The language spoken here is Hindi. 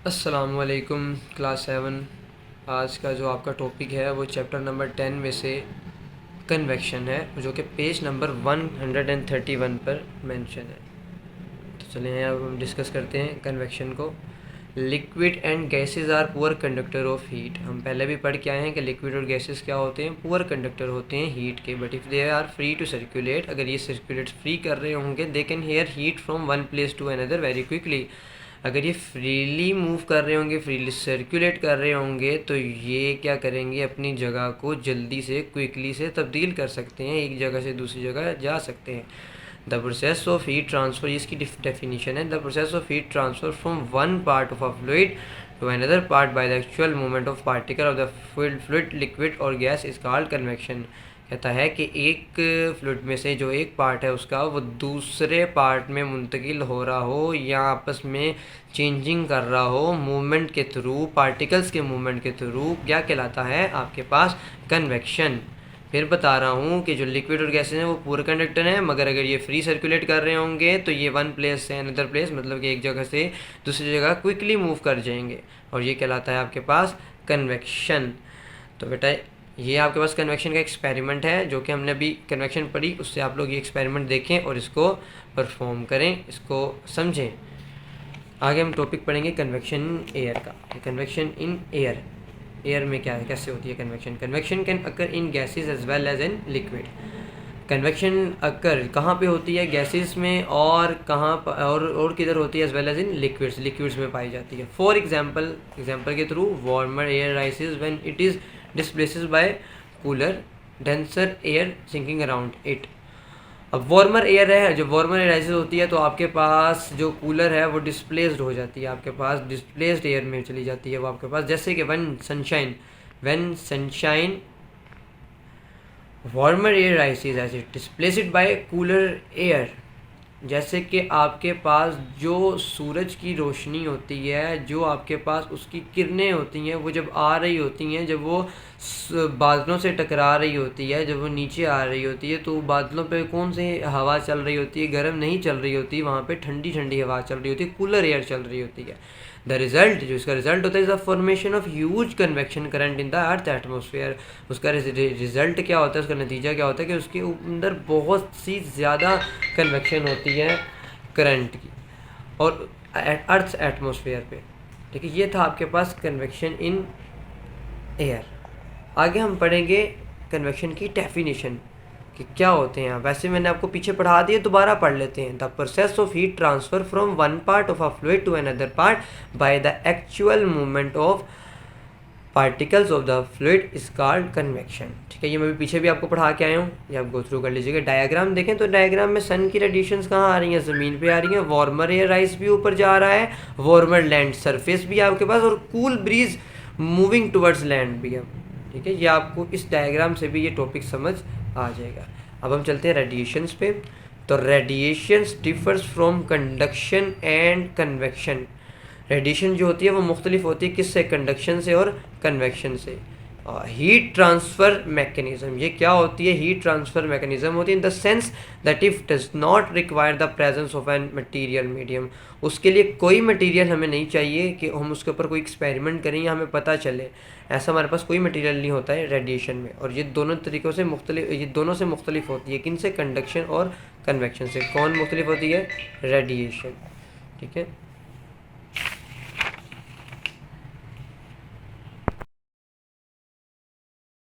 अस्सलामुअलैकुम क्लास 7। आज का जो आपका टॉपिक है वो चैप्टर नंबर 10 में से कन्वेक्शन है, जो कि पेज नंबर 131 पर मेंशन है। तो चलिए अब हम डिस्कस करते हैं कन्वेक्शन को। Liquid and gases are poor conductor of heat. हम पहले भी पढ़ के आए हैं कि लिक्विड और गैसेस क्या होते हैं, पुअर कंडक्टर होते हैं हीट के। But if they are free to circulate, अगर ये सर्कुलेट फ्री कर रहे होंगे, they can hair heat from one place to another very quickly. अगर ये फ्रीली मूव कर रहे होंगे, फ्रीली सर्कुलेट कर रहे होंगे, तो ये क्या करेंगे, अपनी जगह को जल्दी से क्विकली से तब्दील कर सकते हैं, एक जगह से दूसरी जगह जा सकते हैं। The process of heat transfer, इसकी डेफिनेशन है, the process of heat transfer from one part of a fluid to another part by the actual movement of particle of the fluid, liquid और गैस इज कॉल्ड कन्वेक्शन। कहता है कि एक फ्लूइड में से जो एक पार्ट है उसका वो दूसरे पार्ट में मुंतकिल हो रहा हो या आपस में चेंजिंग कर रहा हो मूवमेंट के थ्रू, पार्टिकल्स के मूवमेंट के थ्रू, क्या कहलाता है आपके पास, कन्वेक्शन। फिर बता रहा हूँ कि जो लिक्विड और गैसेज हैं वो पूरे कंडक्टर हैं, मगर अगर ये फ्री सर्कुलेट कर रहे होंगे तो ये वन प्लेस से अनदर प्लेस, मतलब कि एक जगह से दूसरी जगह क्विकली मूव कर जाएंगे, और ये कहलाता है आपके पास कन्वेक्शन। तो बेटा ये आपके पास कन्वेक्शन का एक्सपेरिमेंट है, जो कि हमने अभी कन्वेक्शन पढ़ी, उससे आप लोग ये एक्सपेरिमेंट देखें और इसको परफॉर्म करें, इसको समझें। आगे हम टॉपिक पढ़ेंगे कन्वेक्शन एयर का। कन्वेक्शन इन एयर, एयर में क्या है, कैसे होती है convection. Convection can occur in gases as well as in liquid. Convection occur कहाँ पे होती है, गैसेस में, और कहाँ और किधर होती है, as well as in liquids, liquids में पाई जाती है। फॉर एग्जांपल के through warmer air rises when it is displaces by cooler denser air sinking around it. अब वार्मर एयर है, जो वार्मर एयर राइसेज होती है तो आपके पास जो कूलर है वो डिस्प्लेस्ड हो जाती है, आपके पास डिस्प्लेस्ड एयर में चली जाती है वो आपके पास। जैसे कि when sunshine warmer air rises as it displaced by cooler air. जैसे कि आपके पास जो सूरज की रोशनी होती है, जो आपके पास उसकी किरणें होती हैं, वो जब आ रही होती हैं, जब वो बादलों से टकरा रही होती है, जब वो नीचे आ रही होती है, तो बादलों पे कौन सी हवा चल रही होती है, गर्म नहीं चल रही होती, वहाँ पे ठंडी ठंडी हवा चल रही होती है, कूलर एयर चल रही होती है। द रिजल्ट, जो इसका रिजल्ट होता है, is the formation of huge convection current in the earth atmosphere. उसका रिजल्ट क्या होता है, उसका नतीजा क्या होता है कि उसके अंदर बहुत सी ज़्यादा कन्वेक्शन होती है करंट की, और अर्थ एटमोसफेयर पे। ठीक है, ये था आपके पास कन्वेक्शन इन एयर। आगे हम पढ़ेंगे कन्वेक्शन की डेफिनेशन कि क्या होते हैं। वैसे मैंने आपको पीछे पढ़ा दिए, दोबारा पढ़ लेते हैं। The process of heat transfer from one part of a fluid to another part by the actual movement of particles of the fluid is called convection. ठीक है, ये मैं भी पीछे भी आपको पढ़ा के आया हूँ, ये आप गो थ्रू कर लीजिएगा। डायग्राम देखें तो डायग्राम में सन की रेडिएशंस कहाँ आ रही हैं, ज़मीन पे आ रही हैं। वार्मर एयर राइस भी ऊपर जा रहा है, वार्मर लैंड सरफेस भी है आपके पास, और cool bridge moving towards land भी है। ठीक है, ये आपको इस डायग्राम से भी ये टॉपिक समझ आ जाएगा। अब हम चलते हैं रेडिएशंस पे। तो radiations differs from conduction and convection. Radiation जो होती है वो मुख्तलिफ होती है, किससे, कंडक्शन से और कन्वेक्शन से। हीट ट्रांसफ़र मैकेनिज़्म, ये क्या होती है, हीट ट्रांसफ़र मैकेनिज़्म होती है in the sense that if does not require the presence of an material medium. उसके लिए कोई मटेरियल हमें नहीं चाहिए कि हम उसके ऊपर कोई एक्सपेरिमेंट करें या हमें पता चले, ऐसा हमारे पास कोई मटेरियल नहीं होता है रेडिएशन में। और ये दोनों तरीक़ों से मुख्तलिफ, ये दोनों से मुख्तलिफ होती है, किन से, कंडक्शन और कन्वेक्शन से। कौन मुख्तलिफ होती है, रेडिएशन। ठीक है,